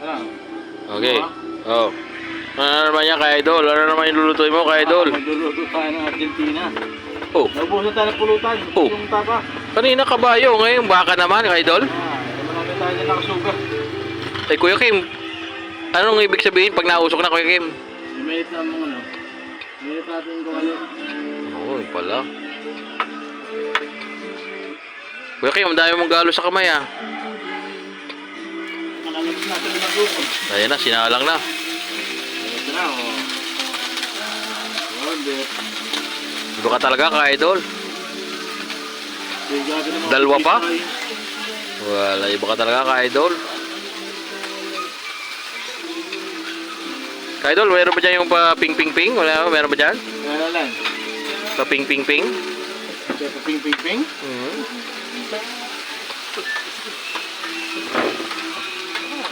Ano? Okay. Oh. Ano naman yan, Ka Idol? Ano naman yung lulutuin mo, Ka Idol? Magluluto tayo ng Argentina. Oh. Naubusan tayo ng pulutan. Oh. Yung tapa. Kanina kabayo, ngayon baka naman, Ka Idol. Marami tayo na nakasuga. Eh, Kuya Kim, anong ibig sabihin pag nausok na, Kuya Kim? Minute na mga ano. Minute natin yung kawali. Oo, yun pala. Kuya Kim, ang dami mong galo sa kamay, ah. Makalabas natin yung nagluto. Ayan na, sinalang na. Ito na, oh. Iba ka talaga, Ka Idol. Dalawa pa? Wala, iba ka talaga, Ka Idol. Ka Idol, meron ba dyan yung pa ping-ping-ping? Wala, meron ba dyan? Wala lang. Pa ping-ping-ping? Ping-ping-ping? Hmm.